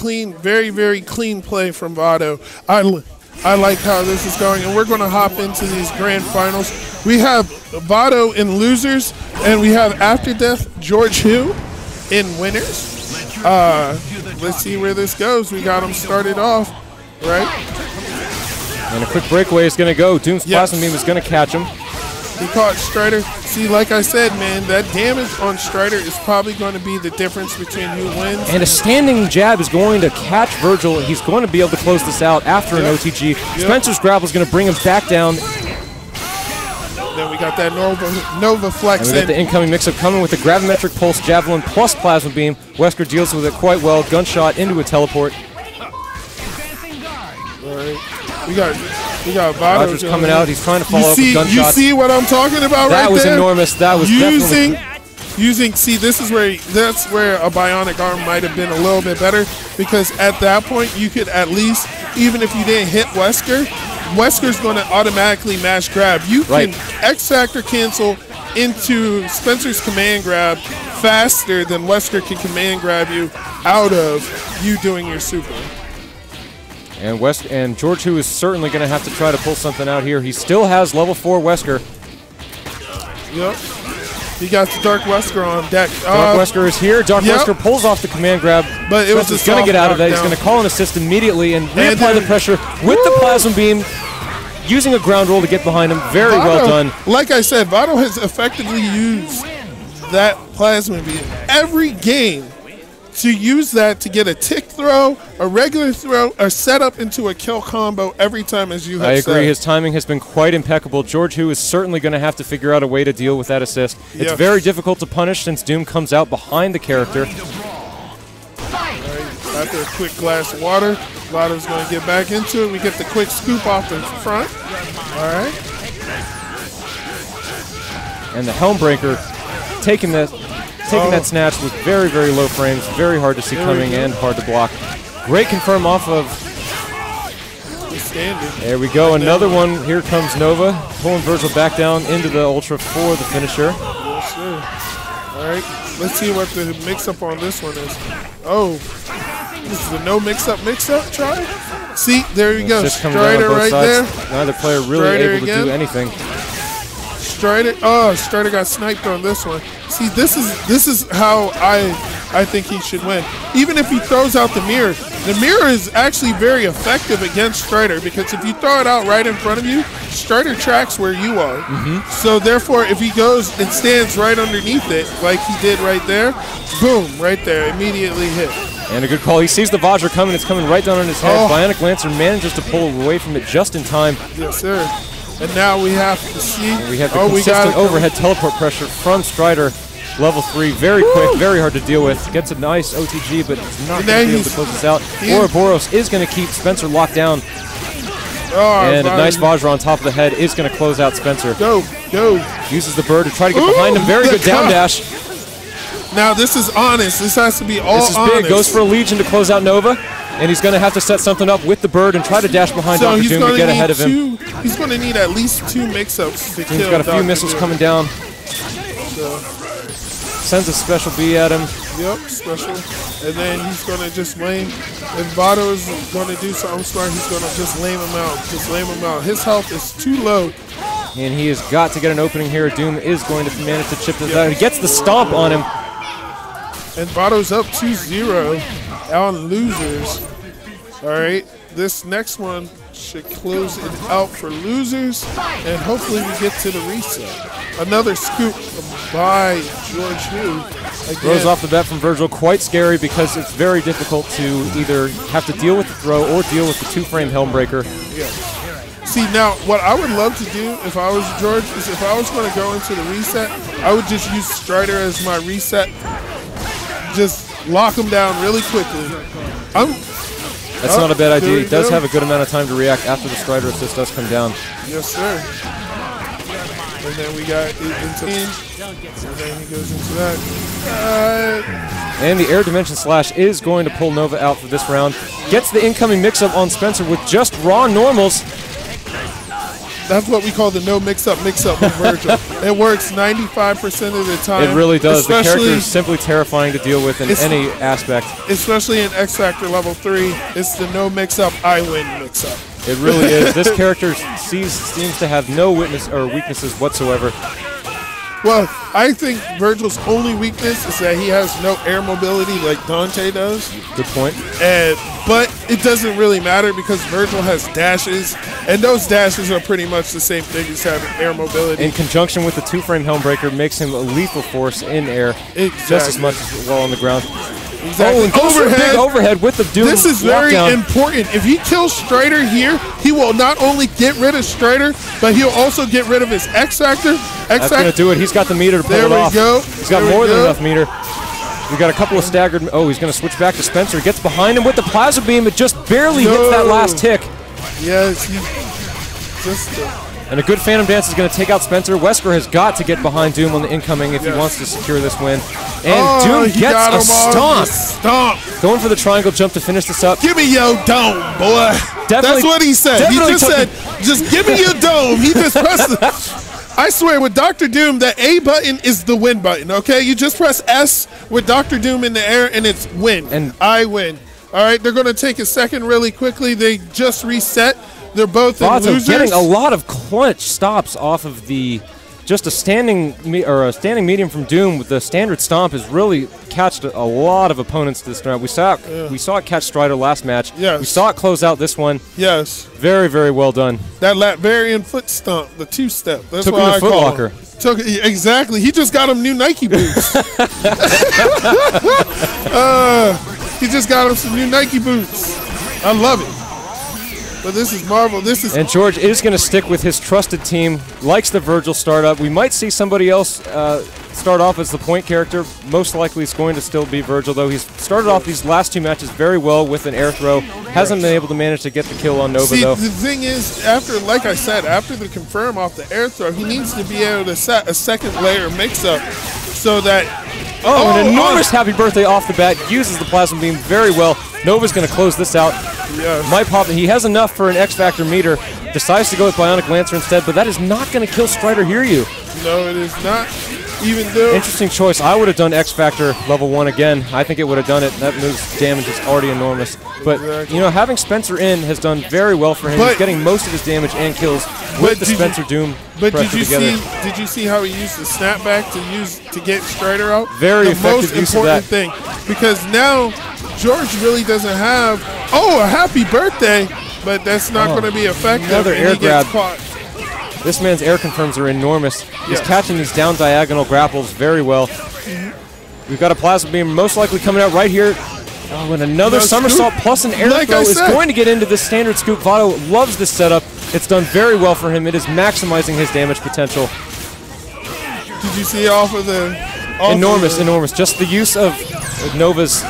clean, very, very clean play from Vato. I like how this is going, and we're going to hop into these grand finals. We have Vato in losers, and we have After Death George Hu in winners. Let's see where this goes. We got him started off, right? And a quick breakaway is going to go. Doom's Plasma Beam is going to catch him. He caught Strider. See, like I said, man, that damage on Strider is probably going to be the difference between who wins. And a standing jab is going to catch Virgil. He's going to be able to close this out after an OTG. Spencer's grapple is going to bring him back down. Then we got that Nova Flex. And we got the incoming mix-up coming with the Gravimetric Pulse Javelin plus Plasma Beam. Wesker deals with it quite well. Gunshot into a teleport. All right. We got Vato coming out. He's trying to follow up with gunshots. You see what I'm talking about right there? That was enormous. That was using. See, this is where a bionic arm might have been a little bit better, because at that point you could at least, even if you didn't hit Wesker, Wesker's going to automatically mash grab. You can X-Factor cancel into Spencer's command grab faster than Wesker can command grab you out of you doing your super. And George Hu is certainly going to have to try to pull something out here. He still has level 4 Wesker. Yep. He got the Dark Wesker on deck. Dark Wesker is here. Dark Wesker pulls off the command grab. But it was just going to get out of that. He's going to call an assist immediately and reapply the pressure with the Plasma Beam, using a ground roll to get behind him. Very well done. Like I said, Vato has effectively used that Plasma Beam every game to use that to get a tick throw, a regular throw, or set up into a kill combo every time, as you have said. I agree. His timing has been quite impeccable. George Hu is certainly going to have to figure out a way to deal with that assist. It's very difficult to punish since Doom comes out behind the character. After a quick glass of water, Vato's going to get back into it. We get the quick scoop off the front. All right. And the Helmbreaker taking that snatch with very, very low frames, very hard to see coming and hard to block. Great confirm off of. There we go, another one. Here comes Nova, pulling Virgil back down into the Ultra for the finisher. Yes, sir. All right, let's see what the mix-up on this one is. Oh, this is a no mix-up try. See, there you go. Strider right there. Neither player really able to do anything. Strider got sniped on this one. See, this is how I think he should win. Even if he throws out the mirror is actually very effective against Strider, because if you throw it out right in front of you, Strider tracks where you are. So therefore, if he goes and stands right underneath it, like he did right there, boom, right there, immediately hit. And a good call. He sees the Vajra coming. It's coming right down on his head. Bionic Lancer manages to pull away from it just in time. Yes, sir. And now we have to see. We have the consistent overhead teleport pressure from Strider. Level 3, very quick, very hard to deal with. Gets a nice OTG, but it's not going to be able to close this out. Ouroboros is going to keep Spencer locked down. And a nice Vajra on top of the head is going to close out Spencer. Go. Uses the bird to try to get behind him. Very good down dash. Now this is honest. This has to be all honest. This is big. Goes for a Legion to close out Nova. And he's going to have to set something up with the bird and try to dash behind Dr. Doom to get ahead of him. He's going to need at least 2 mix-ups to kill. He's got a few missiles coming down. Sends a special B at him. Yep, special. And then he's going to just lame. If Vato is going to do something smart, he's going to just lame him out. Just lame him out. His health is too low. And he has got to get an opening here. Doom is going to manage to chip this out. He gets the stomp on him. And Vato's up 2-0 on losers. All right, this next one should close it out for losers, and hopefully we get to the reset. Another scoop by George Hu. Throws off the bat from Virgil, quite scary because it's very difficult to either have to deal with the throw or deal with the 2-frame Helmbreaker. Yeah. See, now, what I would love to do if I was George is if I was going to go into the reset, I would just use Strider as my reset. Just lock him down really quickly. That's not a bad idea. He does have a good amount of time to react after the Strider assist does come down. Yes, sir. And then we got into and then he goes into that. And the Air Dimension Slash is going to pull Nova out for this round. Gets the incoming mix-up on Spencer with just raw normals. That's what we call the no mix-up with Virgil. It works 95% of the time. It really does. The character is simply terrifying to deal with in any aspect. Especially in X Factor level 3, it's the no mix-up, I win mix-up. It really is. This character seems to have no weaknesses whatsoever. Well, I think Virgil's only weakness is that he has no air mobility like Dante does. Good point. But it doesn't really matter because Virgil has dashes, and those dashes are pretty much the same thing as having air mobility. In conjunction with the two-frame Helmbreaker, makes him a lethal force in air, just as much as well on the ground. Exactly. Oh, and big overhead with the Doom. This is very important. If he kills Strider here, he will not only get rid of Strider, but he'll also get rid of his X Factor. That's going to do it. He's got the meter to pull it off. There we go. He's got more than enough meter. We got a couple of staggered. Oh, he's going to switch back to Spencer. He gets behind him with the Plasma Beam. It just barely hits that last tick. Yes. And a good Phantom Dance is going to take out Spencer. Wesker has got to get behind Doom on the incoming if he wants to secure this win. And Doom gets a stomp. Going for the triangle jump to finish this up. Give me your dome, boy. That's what he said. He just said, just give me your dome. He just pressed it. I swear, with Dr. Doom, the A button is the win button, okay? You just press S with Dr. Doom in the air, and it's win. And I win. All right, they're going to take a second really quickly. They just reset. They're both in losers. Getting a lot of clutch stops off of just a standing medium from Doom with the standard stomp has really catched a lot of opponents this round. We saw it catch Strider last match. Yes. We saw it close out this one. Yes. Very, very well done. That Latvarian foot stomp, the two-step. That's Took what him I to Foot call Locker. Him. Exactly. He just got him new Nike boots. He just got him some new Nike boots. I love it. But this is Marvel. And George is going to stick with his trusted team. Likes the Virgil startup. We might see somebody else start off as the point character. Most likely it's going to still be Virgil, though. He's started off these last two matches very well with an air throw. Hasn't been able to manage to get the kill on Nova, though. The thing is, like I said, after the confirm off the air throw, he needs to be able to set a second layer mix-up so that... an enormous happy birthday off the bat. Uses the Plasma Beam very well. Nova's going to close this out. Yes. Might pop it. He has enough for an X Factor meter. Decides to go with Bionic Lancer instead, but that is not going to kill Strider Hiryu. No, it is not. Even though... Interesting choice. I would have done X Factor level 1 again. I think it would have done it. That move's damage is already enormous. But, you know, having Spencer in has done very well for him. He's getting most of his damage and kills with the Spencer Doom pressure together. Did you see how he used the snapback to get Strider out? Very effective use of that. The most important thing. Because now George really doesn't have, a happy birthday, but that's not going to be effective. Another air grab. Caught. This man's air confirms are enormous. He's catching these down diagonal grapples very well. We've got a Plasma Beam most likely coming out right here. Oh, and another somersault plus an air throw is going to get into this standard scoop. Vato loves this setup. It's done very well for him. It is maximizing his damage potential. Did you see off of the... Enormous. Just the use of Nova's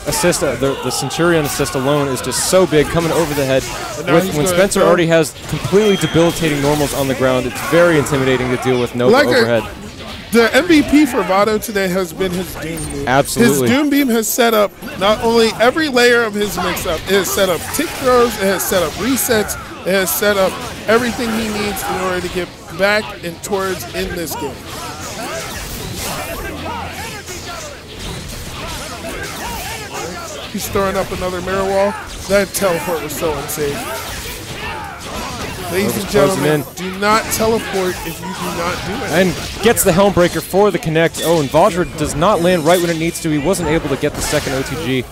assist, the Centurion assist alone is just so big, coming over the head. When Spencer already has completely debilitating normals on the ground, it's very intimidating to deal with Nova overhead. The MVP for Vato today has been his Doom Beam. Absolutely. His Doom Beam has set up not only every layer of his mix-up, it has set up tick throws, it has set up resets, it has set up everything he needs in order to get back and towards in this game. He's throwing up another mirror wall. That teleport was so unsafe. Ladies and gentlemen, do not teleport if you do not do it. And gets the Helmbreaker for the connect. Oh, and Vajra does not land right when it needs to. He wasn't able to get the second OTG.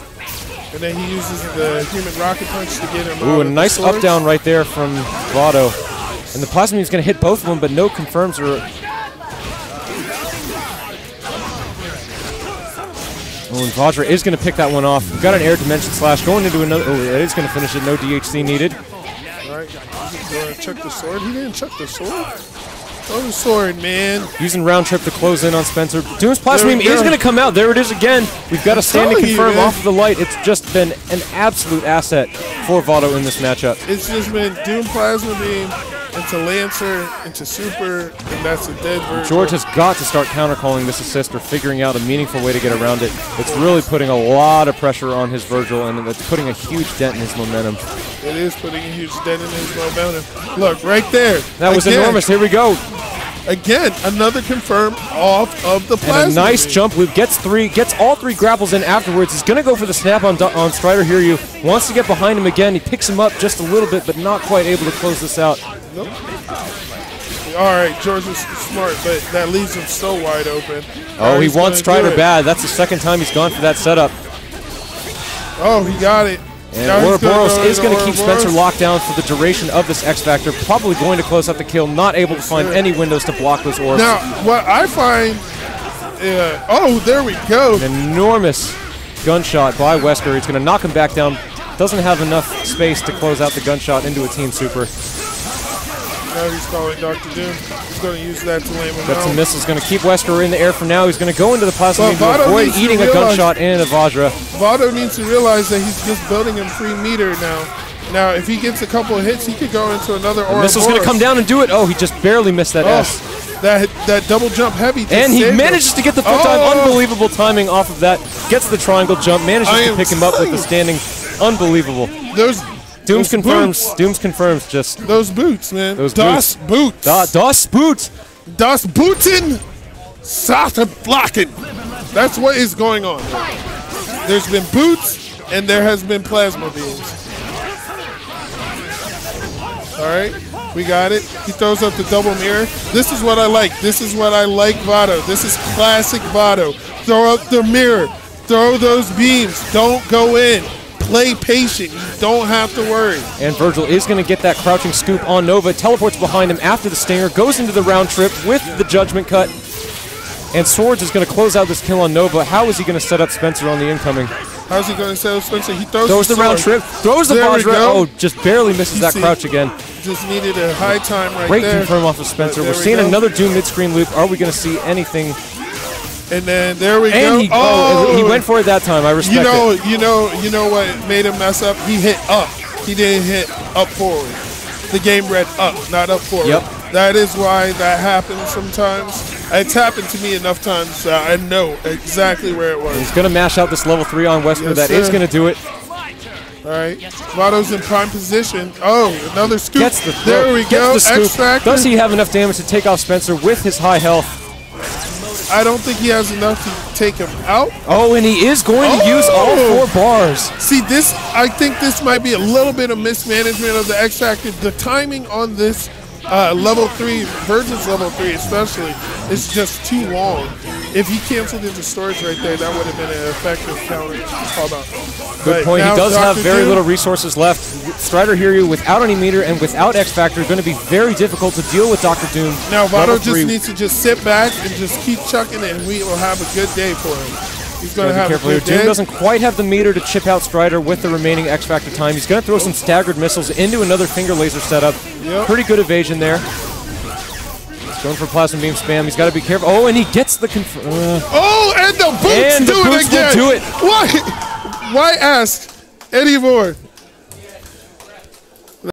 And then he uses the human rocket punch to get him out. Ooh, a nice up down right there from Vato. And the Plasma Beam is going to hit both of them, but no confirms are... Oh, and Vajra is going to pick that one off. We've got an air dimension slash going into another... Oh, that is going to finish it. No DHC needed. All right, he's going to check the sword. He didn't check the sword. Throw the sword, man. Using round trip to close in on Spencer. Doom's Plasma Beam is going to come out. There it is again. We've got a standing confirm off of the light. It's just been an absolute asset for Vato in this matchup. It's just been Doom Plasma Beam into Lancer, into Super, and that's a dead Virgil. George has got to start counter-calling this assist or figuring out a meaningful way to get around it. It's really putting a lot of pressure on his Virgil, and it's putting a huge dent in his momentum. It is putting a huge dent in his momentum. Look, right there. That was enormous. Here we go. Again, another confirm off of the plasma. And a nice jump loop. Gets all three grapples in afterwards. He's going to go for the snap on Strider Hiryu. Wants to get behind him again. He picks him up just a little bit, but not quite able to close this out. Nope. All right, George is smart, but that leaves him so wide open. Oh, he wants Strider bad. That's the second time he's gone for that setup. Oh, he got it. And Ouroboros is going to keep Spencer locked down for the duration of this X Factor. Probably going to close out the kill. Not able to find any windows to block those orbs. Now, what I find... oh, there we go. An enormous gunshot by Wesker. He's going to knock him back down. Doesn't have enough space to close out the gunshot into a team super. Now he's calling Dr. Doom. He's going to use that to lame him out. Got some missiles. Going to keep Wesker in the air for now. He's going to go into the plasma beam to avoid eating a gunshot and a Vajra. Vato needs to realize that he's just building him free meter now. Now, if he gets a couple of hits, he could go into another Ouroboros. Missile's going to come down and do it. Oh, he just barely missed that S. That double jump heavy. And he manages to get the foot time. Unbelievable timing off of that. Gets the triangle jump. Manages to pick him up with the standing. Unbelievable. Dooms confirms just those boots, man. Those Das Boots. Das Boots. Das Booten. Satterblocken. That's what is going on. There's been boots and there has been plasma beams. All right, we got it. He throws up the double mirror. This is what I like. This is what I like, Vato. This is classic Vato. Throw up the mirror. Throw those beams. Don't go in. Play patient. You don't have to worry. And Virgil is going to get that crouching scoop on Nova. Teleports behind him after the stinger. Goes into the round trip with the judgment cut. And Swords is going to close out this kill on Nova. How is he going to set up Spencer on the incoming? How's he going to set up Spencer? He throws the round trip. Throws the Vajra. Oh, just barely misses that crouch again. Just needed a high time right there. Great confirm off of Spencer. We're seeing another Doom mid-screen loop. Are we going to see anything? And then there we go. He went for it that time. I respect it. You know what made him mess up? He hit up. He didn't hit up forward. The game read up, not up forward. Yep. That is why that happens sometimes. It's happened to me enough times that I know exactly where it was. He's going to mash out this level 3 on Wesker. That is going to do it. All right. Vato's in prime position. Oh, another scoop. Gets the throw. There we go. X Factor. Does he have enough damage to take off Spencer with his high health? I don't think he has enough to take him out. Oh, and he is going to use all 4 bars. See, I think this might be a little bit of mismanagement of the X Factor. The timing on this level 3, Virgin's level 3 especially, is just too long. If he canceled into storage right there, that would have been an effective counter. Hold on. Good point. He does have very little resources left. Strider Hiryu, without any meter and without X Factor, going to be very difficult to deal with Dr. Doom. Now, Vato just needs to just sit back and just keep chucking it, and we will have a good day for him. He's going to have a good day. Doom doesn't quite have the meter to chip out Strider with the remaining X Factor time. He's going to throw some staggered missiles into another finger laser setup. Yep. Pretty good evasion there. Going for plasma beam spam. He's got to be careful. Oh, and he gets the oh, and the boots do it again. Will do it. Why ask any more?